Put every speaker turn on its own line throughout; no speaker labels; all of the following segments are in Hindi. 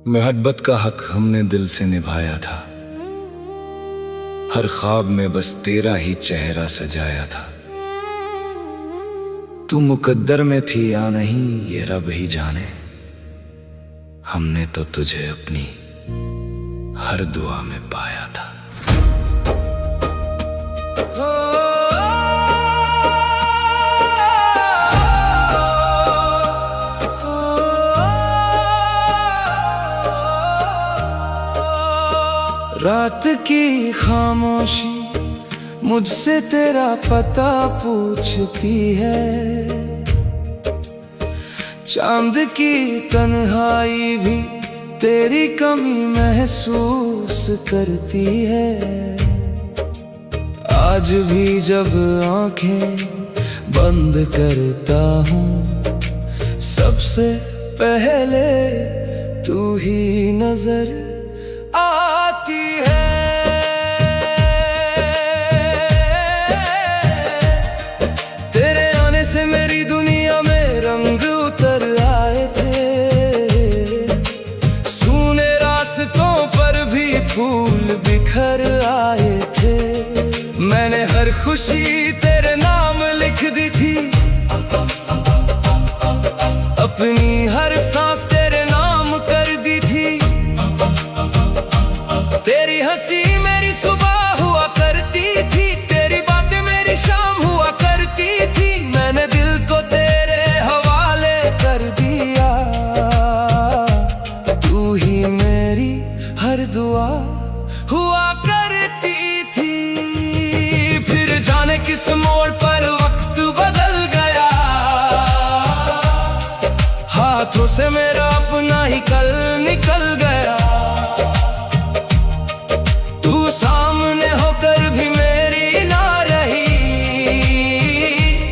मोहब्बत का हक हमने दिल से निभाया था। हर ख्वाब में बस तेरा ही चेहरा सजाया था। तू मुकद्दर में थी या नहीं ये रब ही जाने। हमने तो तुझे अपनी हर दुआ में पाया था।
रात की खामोशी मुझसे तेरा पता पूछती है। चांद की तन्हाई भी तेरी कमी महसूस करती है। आज भी जब आंखें बंद करता हूँ, सबसे पहले तू ही नजर आती है। तेरे आने से मेरी दुनिया में रंग उतर आए थे। सूने रास्तों पर भी फूल बिखर आए थे। मैंने हर खुशी तेरे नाम लिख दी थी। अपनी हर सांस तेरे नाम कर दी थी। तेरी हंसी मेरी सुबह हुआ करती थी। तेरी बातें मेरी शाम हुआ करती थी। मैंने दिल को तेरे हवाले कर दिया। तू ही मेरी हर दुआ हुआ करती थी। फिर जाने किस मोड़ पर वक्त बदल गया। हाथों से मेरा अपना ही कल निकल गया। तू सामने होकर भी मेरी ना रही।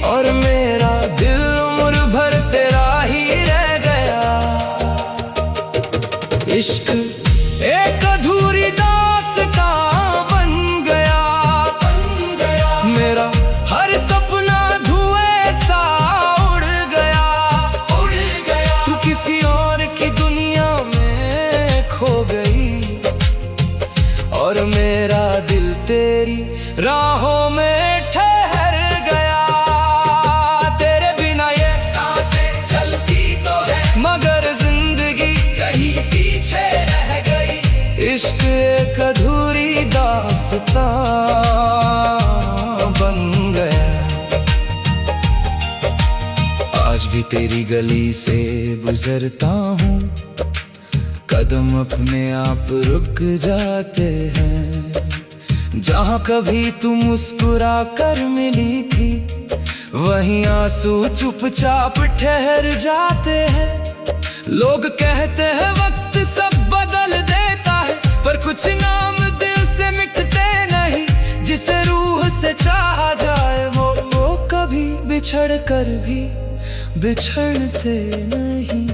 और मेरा दिल उम्र भर तेरा ही रह गया। इश्क एक अधूरी दास्तां बन गया। मेरा हर सपना धुएं सा उड़ गया। तू किसी और की दुनिया में खो गई। और मेरा दिल तेरी राहों में ठहर गया। तेरे बिना ये सांसें चलती तो है, मगर जिंदगी कहीं पीछे रह गई। इश्क एक अधूरी दास्तां बन गया। आज भी तेरी गली से गुजरता हूँ। कदम अपने आप रुक जाते हैं। जहाँ कभी तू मुस्कुरा कर मिली थी, वहीं आंसू चुपचाप ठहर जाते हैं। लोग कहते हैं वक्त सब बदल देता है, पर कुछ नाम दिल से मिटते नहीं। जिसे रूह से चाहा जाए वो कभी बिछड़ कर भी बिछड़ते नहीं।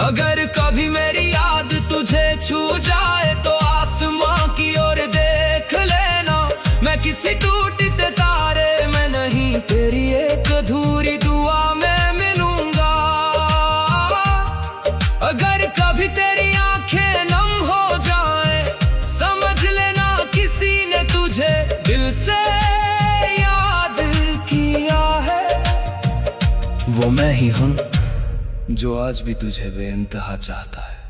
अगर कभी मेरी याद तुझे छू जाए तो आसमां की ओर देख लेना। मैं किसी टूटते तारे में नहीं, तेरी एक अधूरी दुआ में मिलूंगा। अगर कभी तेरी आंखें नम हो जाए, समझ लेना किसी ने तुझे दिल से याद किया है। वो मैं ही हूँ जो आज भी तुझे बेइंतहा चाहता है।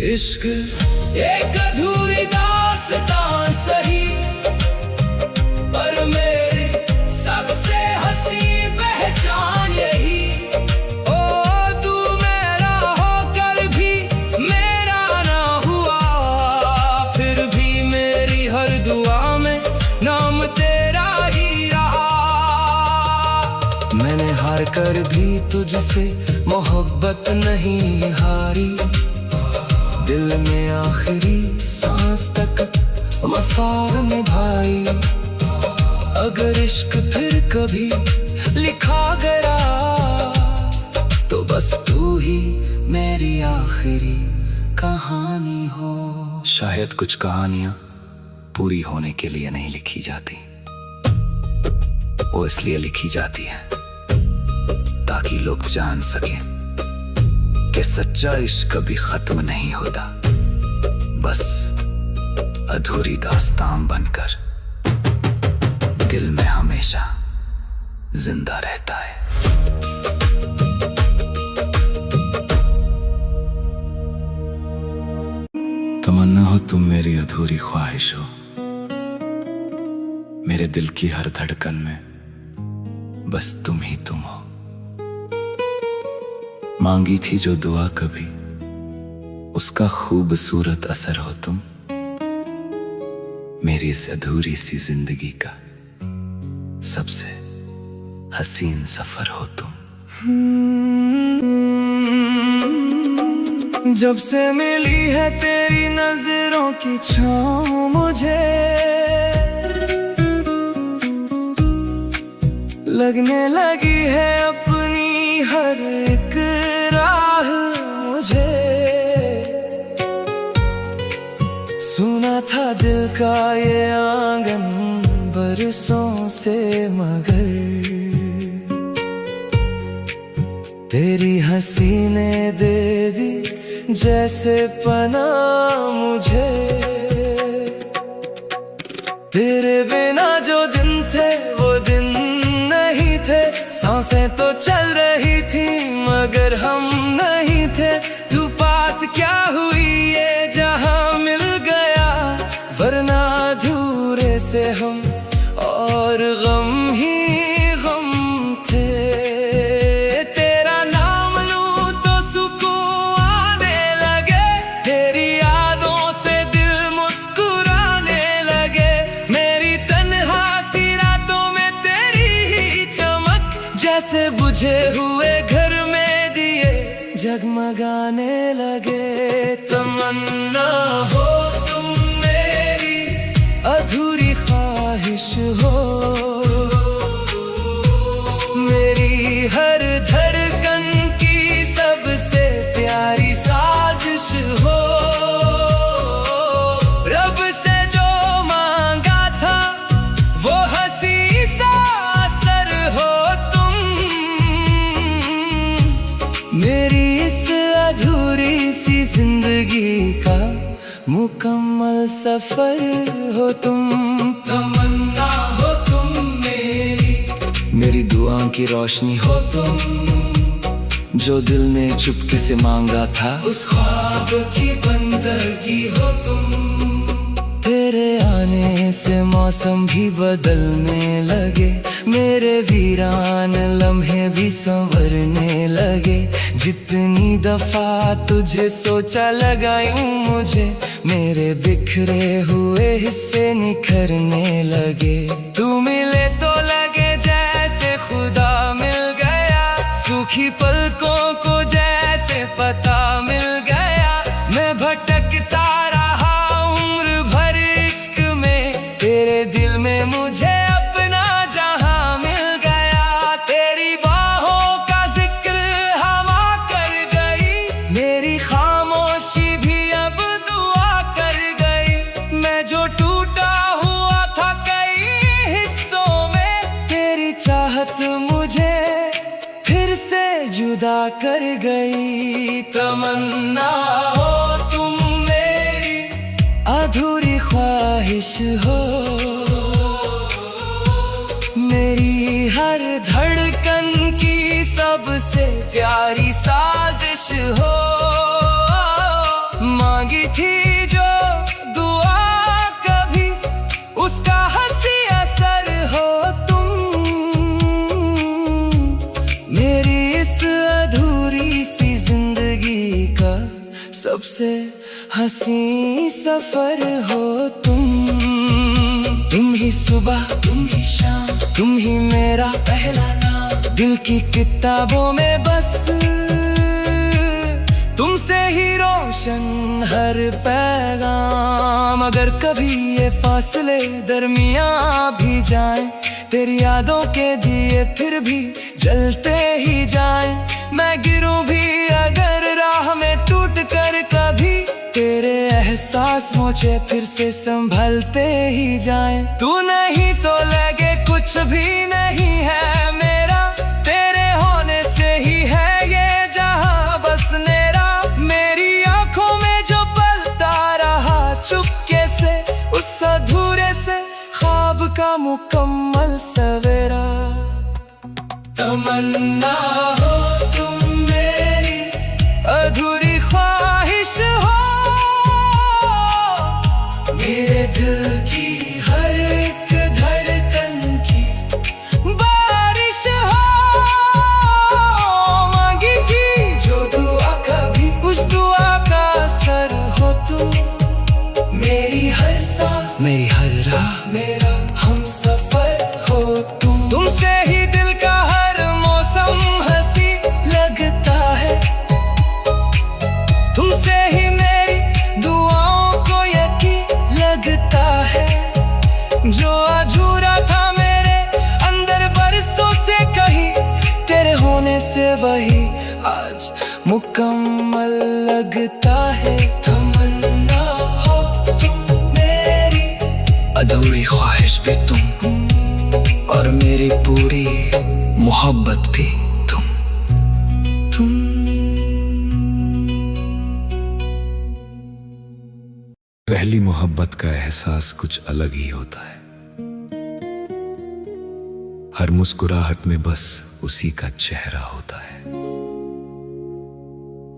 इश्क एक अधूरी दास्तां सही, पर मेरी सबसे हंसी पहचान यही। ओ तू मेरा होकर भी मेरा ना हुआ। फिर भी मेरी हर दुआ में नाम तेरा ही रहा। मैंने हार कर भी तुझसे मोहब्बत नहीं हारी। दिल में आखिरी सांस तक वफा निभाई। अगर इश्क फिर कभी लिखा गया, तो बस तू ही मेरी आखिरी कहानी हो। शायद कुछ कहानियां पूरी होने के लिए नहीं लिखी जाती, वो इसलिए लिखी जाती है ताकि लोग जान सकें
कि सच्चा इश्क कभी खत्म नहीं होता, बस अधूरी दास्तान बनकर दिल में हमेशा जिंदा रहता है। तमन्ना हो तुम मेरी अधूरी ख्वाहिश हो, मेरे दिल की हर धड़कन में बस तुम ही तुम हो। मांगी थी जो दुआ कभी, उसका खूबसूरत असर हो तुम, मेरी इस अधूरी सी जिंदगी का सबसे हसीन सफर हो तुम।
जब से मिली है तेरी नजरों की छाँव मुझे, लगने लगी है अपनी हर एक राह मुझे। सुना था दिल का ये आंगन बरसों से, मगर तेरी हंसी ने दे दी जैसे पनाह मुझे। तेरे बिना जो दिन थे वो दिन नहीं थे, सांसें तो चल रही थी मगर हम नहीं थे। तू पास क्या हुई ये जहां मिल गया, वरना अधूरे से हम और गम ही गम थे। तेरा नाम लूं तो सुकून आने लगे, तेरी यादों से दिल मुस्कुराने लगे। मेरी तन्हा सी रातों में तेरी ही चमक, जैसे बुझे हुए घर में दिए जगमगाने लगे। तमन्ना हो तुम मेरी अधूरी ख्वाहिश हो, मेरी हर धड़कन की सबसे प्यारी साजिश हो। रब से जो मांगा था वो हंसी सा असर हो तुम, मेरी इस अधूरी सी जिंदगी का मुकम्मल सफर हो तुम। तमन्ना हो तुम मेरी दुआओं की रोशनी हो तुम, जो दिल ने चुपके से मांगा था उस ख्वाब की बंदगी हो तुम। तेरे आने से मौसम भी बदलने लगे, मेरे वीरान लम्हे भी संवरने लगे। जितनी दफा तुझे सोचा लगायूं मुझे, मेरे बिखरे हुए हिस्से निखरने लगे। तू मिले तो लगे जैसे खुदा मिल गया, सूखी पलकों को जैसे पता मिल गया। मैं भटकता रहा उम्र भर इश्क में, तेरे दिल में मुझे अपना जहां मिल गया। तेरी बाहों का जिक्र हवा कर गई, मेरी खामोशी भी अब दुआ कर गई। मैं जो टूटा हुआ था कई हिस्सों में, तेरी चाहत मुझे फिर से जुदा कर गई। तमन्ना हो तुम मेरी अधूरी ख्वाहिश हो, मेरी हर धड़कन की सबसे प्यारी साजिश हो। मांगी थी जो दुआ कभी, उसका हंसी असर हो तुम, मेरी इस अधूरी सी जिंदगी का सबसे हंसी सफर हो तुम। तुम ही सुबह तुम ही शाम, तुम ही मेरा पहला नाम। दिल की किताबों में बस तुमसे ही रोशन हर पैगाम। अगर कभी ये फासले दरमियां भी जाएं, तेरी यादों के दिए फिर भी जलते ही जाएं। मैं गिरूं भी अगर राह में टूट कर कभी, तेरे एहसास मुझे फिर से संभलते ही जाएं। तू नहीं तो लगे कुछ भी नहीं है मेरा, तेरे होने से ही है ये जहां बसने तमन्ना हो तुम मेरी अधूरी ख्वाहिश हो, मेरे दिल की हर एक धड़कन की बारिश हो। मांगी थी जो दुआ कभी उस दुआ का असर हो तुम, मेरी हर सांस मेरी हर राह मेरा हम सफर हो तुम। तुमसे ही दिल का हर मौसम हंसी लगता है, तुमसे ही मेरी दुआओं को यकीन लगता है। जो अधूरा था मेरे अंदर बरसों से कहीं, तेरे होने से वही आज मुकम्मल लगता है। तमन्ना हो तुम मेरी अधूरी ख्वाहिश भी तुम, और मेरी पूरी मोहब्बत भी तुम।
पहली मोहब्बत का एहसास कुछ अलग ही होता है। हर मुस्कुराहट में बस उसी का चेहरा होता है,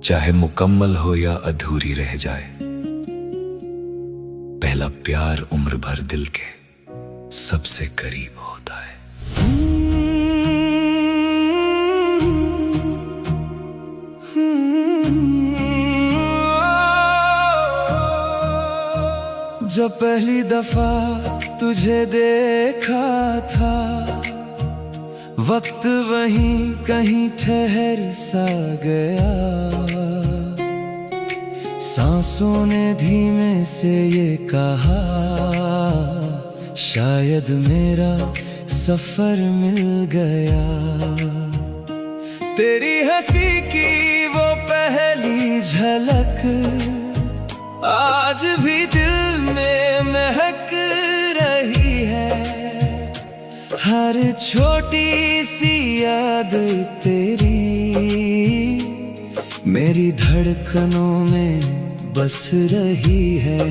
चाहे मुकम्मल हो या अधूरी रह जाए। पहला प्यार उम्र भर दिल के सबसे करीब होता है।
जब पहली दफा तुझे देखा था, वक्त वहीं कहीं ठहर सा गया। सांसों ने धीमे से ये कहा, शायद मेरा सफर मिल गया। तेरी हंसी की वो पहली झलक आज भी दिल में महक रही है। हर छोटी सी याद तेरी मेरी धड़कनों में बस रही है।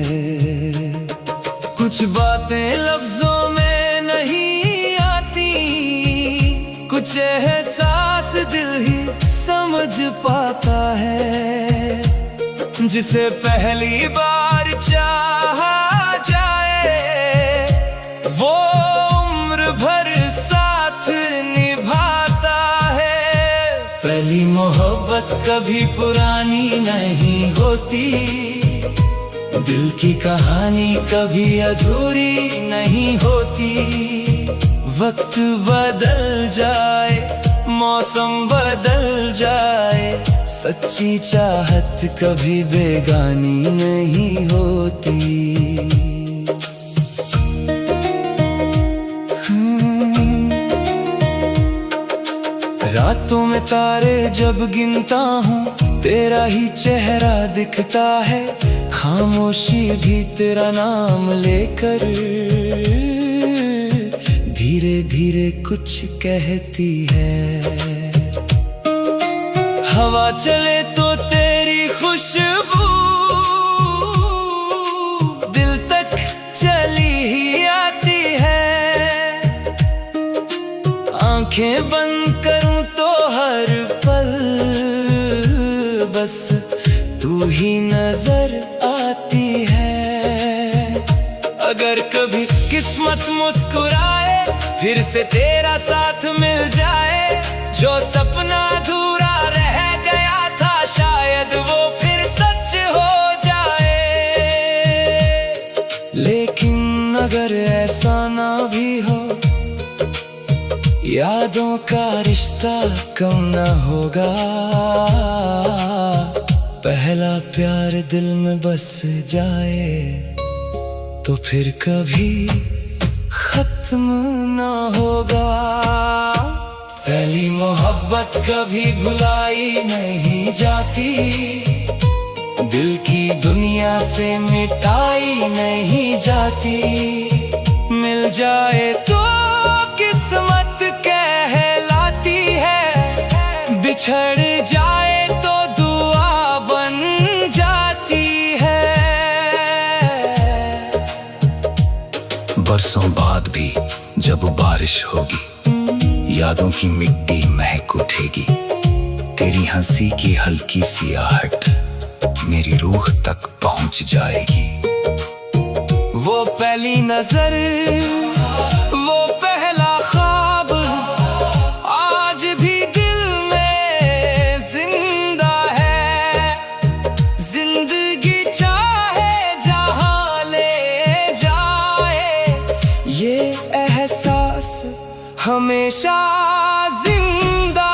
कुछ बातें लफ्जों में नहीं आती, कुछ एहसास दिल ही समझ पाता है। जिसे पहली बार चाहा जाए, वो उम्र भर साथ निभाता है। पहली मोहब्बत कभी पुरानी नहीं होती, दिल की कहानी कभी अधूरी नहीं होती। वक्त बदल जाए, मौसम बदल जाए, सच्ची चाहत कभी बेगानी नहीं होती। रातों में तारे जब गिनता हूँ, तेरा ही चेहरा दिखता है। खामोशी भी तेरा नाम लेकर धीरे धीरे कुछ कहती है। हवा चले तो तेरी खुशबू दिल तक चली ही आती है। आंखें बंद करूं तो हर पल बस तू ही नजर आती है। अगर कभी किस्मत मुस्कुराए, फिर से तेरा साथ मिल जाए। जो सपना अधूरा रह गया था, शायद वो फिर सच हो जाए। लेकिन अगर ऐसा ना भी हो, यादों का रिश्ता कम ना होगा। पहला प्यार दिल में बस जाए तो फिर कभी खत्म ना होगा। पहली मोहब्बत कभी भुलाई नहीं जाती, दिल की दुनिया से मिटाई नहीं जाती। मिल जाए तो किस्मत कहलाती है, बिछड़ जाए तो दुआ बन जाती है। बरसों बाद भी जब बारिश होगी,
यादों की मिट्टी महक उठेगी, तेरी हंसी की हल्की सी आहट मेरी रूह तक पहुंच जाएगी।
वो पहली नजर, वो पहला ख्वाब आज भी दिल में जिंदा है। जिंदगी चाहे जहां ले जाए, ये एहसास हमेशा जिंदा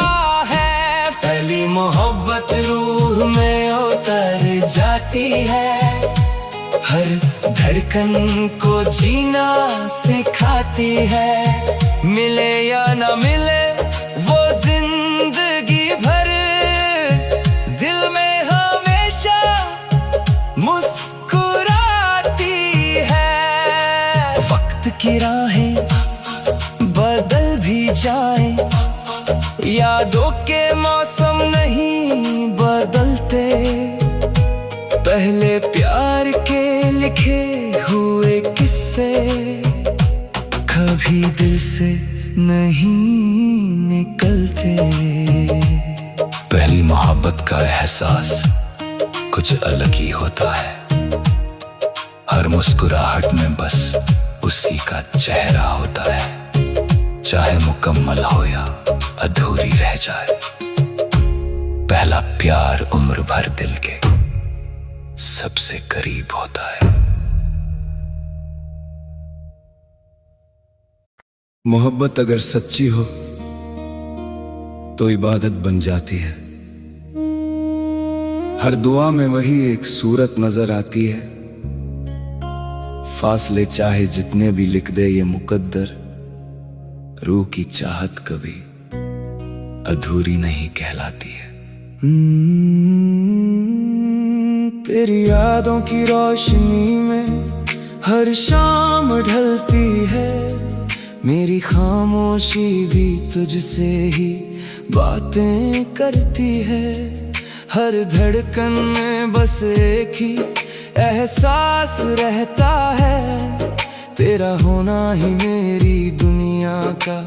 है। पहली मोहब्बत रूह में उतर जाती है, हर धड़कन को जीना सिखाती है। मिले या ना मिले वो जिंदगी भर दिल में हमेशा मुस्कुराती है। वक्त की राहें बदल भी जाएं, यादों के मौसम नहीं बदलते। पहले प्यार के लिखे हुए किस्से कभी दिल से नहीं निकलते।
पहली मोहब्बत का एहसास कुछ अलग ही होता है। हर मुस्कुराहट में बस उसी का चेहरा होता है, चाहे मुकम्मल हो या अधूरी रह जाए। पहला प्यार उम्र भर दिल के सबसे करीब होता है।
मोहब्बत अगर सच्ची हो तो इबादत बन जाती है। हर दुआ में वही एक सूरत नजर आती है। फासले चाहे जितने भी लिख दे ये मुकद्दर, रूह की चाहत कभी अधूरी नहीं कहलाती है। तेरी यादों की रोशनी में हर शाम ढलती है। मेरी खामोशी भी तुझसे ही बातें करती है। हर धड़कन में बस एक ही एहसास रहता है, तेरा होना ही मेरी दुनिया का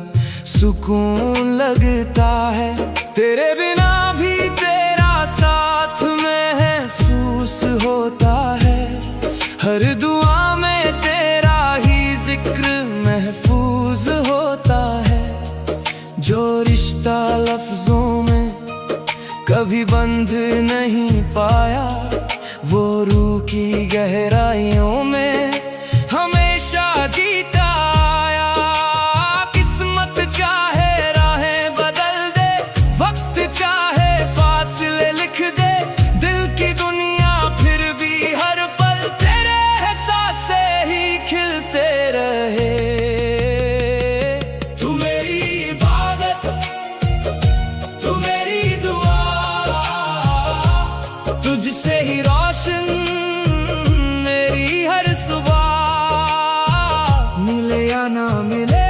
सुकून लगता है। तेरे बिना भी तेरा साथ महसूस होता है। हर दुआ में तेरा ही जिक्र महफूज होता है। जो रिश्ता लफ्जों में कभी बंध नहीं पाया, वो रूह की गहराइयों में हमेशा जीता आया। किस्मत चाहे राहें बदल दे, वक्त चाहे फासले लिख दे, दिल की दुनिया फिर भी हर पल तेरे एहसास से ही खिलते रहे। तू मेरी इबादत, तू मेरी दुआ, तुझसे ही रोशन मेरी हर सुबह। मिले या ना मिले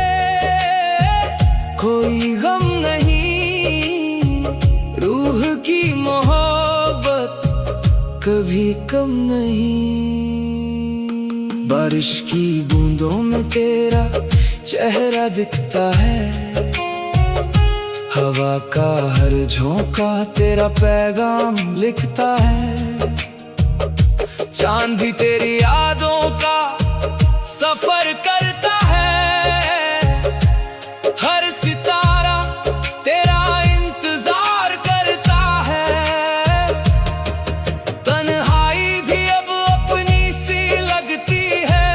कोई गम नहीं, रूह की मोहब्बत कभी कम नहीं। बारिश की बूंदों में तेरा चेहरा दिखता है। हवा का हर झोंका तेरा पैगाम लिखता है। चांद भी तेरी यादों का सफर करता है। हर सितारा तेरा इंतजार करता है। तन्हाई भी अब अपनी सी लगती है,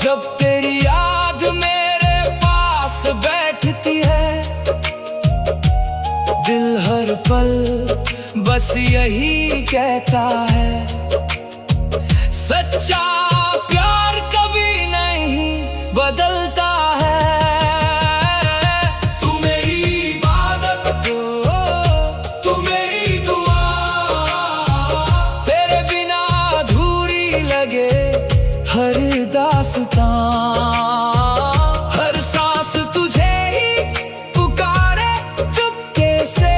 जब तेरी याद मेरे पास बैठती है। दिल हर पल बस यही कहता है, सच्चा प्यार कभी नहीं बदलता है। तू मेरी इबादत, तू मेरी दुआ, तेरे बिना अधूरी लगे हर दास्तां। हर सांस तुझे ही पुकारे चुपके से,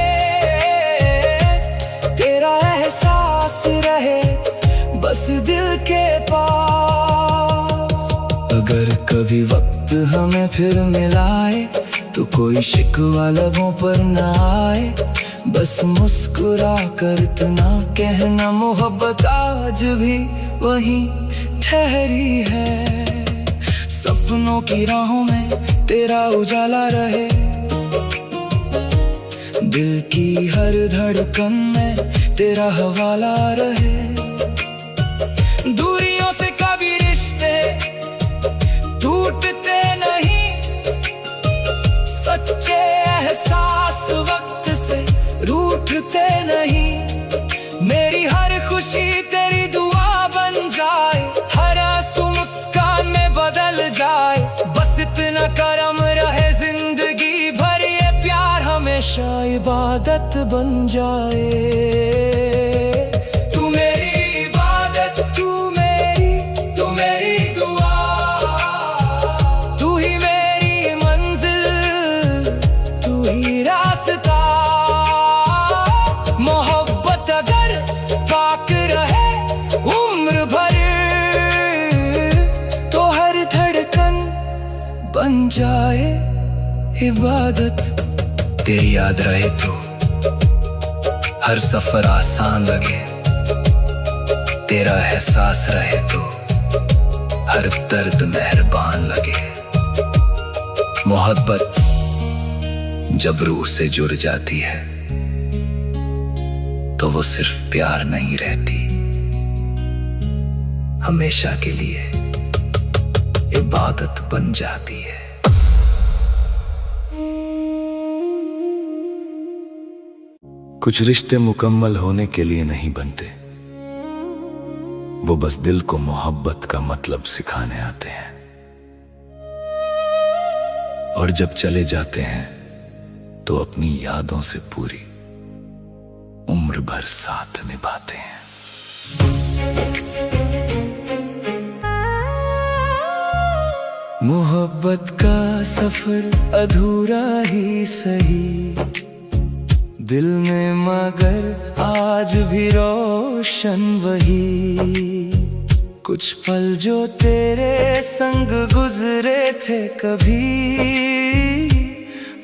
तेरा एहसास रहे बस दिल के पास। अगर कभी वक्त वक्त हमें फिर मिलाए, तो कोई शिकवा लबों पर न आए। बस मुस्कुरा कर इतना कहना, मोहब्बत आज भी वहीं ठहरी है। सपनों की राहों में तेरा उजाला रहे, दिल की हर धड़कन में तेरा हवाला रहे। दूरियों से कभी रिश्ते टूटते नहीं, सच्चे एहसास वक्त से रूठते नहीं। मेरी हर खुशी तेरी दुआ बन जाए, हर आंसू मुस्कान में बदल जाए। बस इतना करम रहे जिंदगी भर, ये प्यार हमेशा इबादत बन जाए। तू मेरी इबादत, तू मेरी दुआ, तू ही मेरी मंजिल, तू ही रास्ता। मोहब्बत अगर पाक रहे उम्र भर, तो हर धड़कन बन जाए इबादत। तेरी याद रहे तो हर सफर आसान लगे, तेरा एहसास रहे तो हर दर्द मेहरबान लगे। मोहब्बत जब रूह से जुड़ जाती है, तो वो सिर्फ प्यार नहीं रहती, हमेशा के लिए इबादत बन जाती है। कुछ रिश्ते मुकम्मल होने के लिए नहीं बनते, वो बस दिल को मोहब्बत का मतलब सिखाने आते हैं। और जब चले जाते हैं तो अपनी यादों से पूरी उम्र भर साथ निभाते हैं। मोहब्बत का सफर अधूरा ही सही, दिल में मगर आज भी रोशन वही। कुछ पल जो तेरे संग गुजरे थे कभी,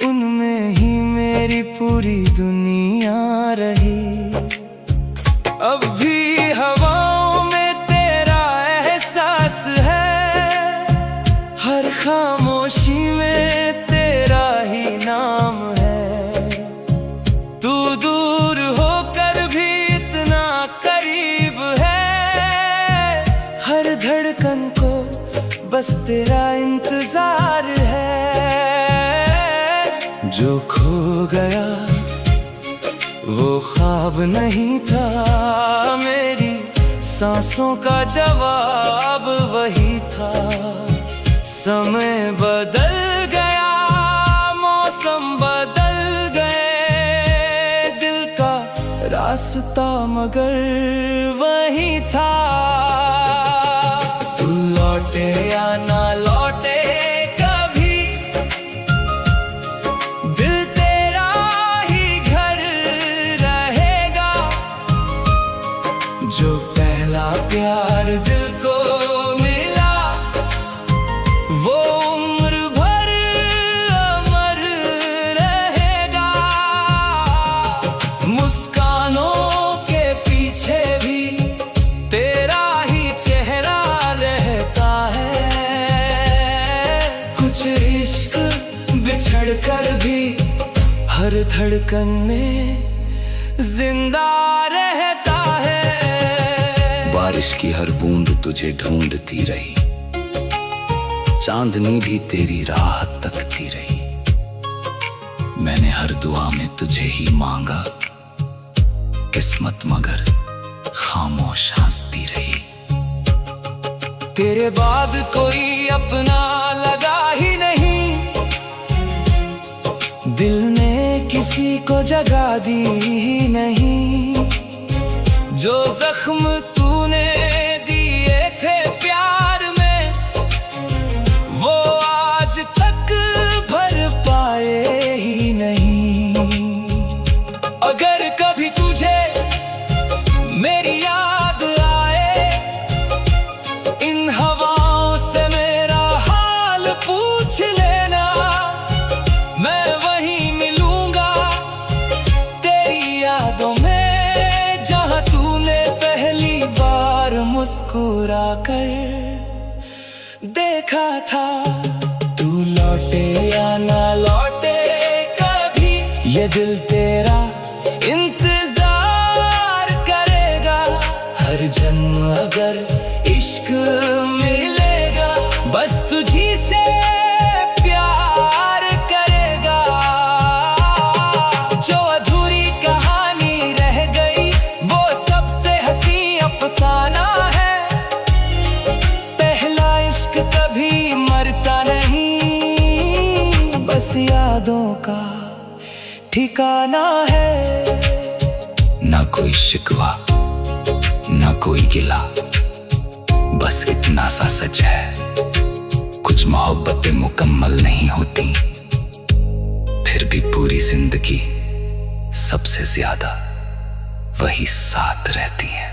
उनमें ही मेरी पूरी दुनिया रही। अब भी हवाओं में तेरा एहसास है, हर खामोशी में तेरा ही नाम है। तू दूर होकर भी इतना करीब है, हर धड़कन को बस तेरा इंतजार है। जो खो गया वो ख्वाब नहीं था, मेरी सांसों का जवाब वही था। समय बदल गया, मौसम बदल गए, दिल का रास्ता मगर वही था। तू लौटे या ना लौटे कभी, दिल तेरा ही घर रहेगा। जो पहला प्यार दिल को मिला, वो उम्र भर अमर रहेगा। मुस्कानों के पीछे भी तेरा ही चेहरा रहता है। कुछ इश्क बिछड़ कर भी हर धड़कन में जिंदा रहता है। बारिश की हर बूंद तुझे ढूंढती रही, चांदनी भी तेरी राह तकती रही। मैंने हर दुआ में तुझे ही मांगा, किस्मत मगर खामोश हंसती रही। तेरे बाद कोई अपना लगा ही नहीं, दिल ने किसी को जगा दी ही नहीं। जो जख्म तूने दिए थे प्यार में, वो आज तक भर पाए ही नहीं। अगर कभी तुझे मेरी याद आए, इन हवाओं से मेरा हाल पूछ मुस्कुरा कर देखा था। तू लौटे या ना लौटे कभी, ये दिल तेरा इंतजार करेगा। हर जन्म अगर इश्क मिलेगा, बस तुझी से प्यार करेगा। जो अधूरी कहानी रह गई, वो सबसे हंसी अफसाना है। पहला इश्क कभी मरता नहीं, बस यादों का ठिकाना है।
ना कोई शिकवा ना कोई गिला, बस इतना सा सच है, कुछ मोहब्बतें मुकम्मल नहीं होती, फिर भी पूरी जिंदगी सबसे ज्यादा वही साथ रहती हैं।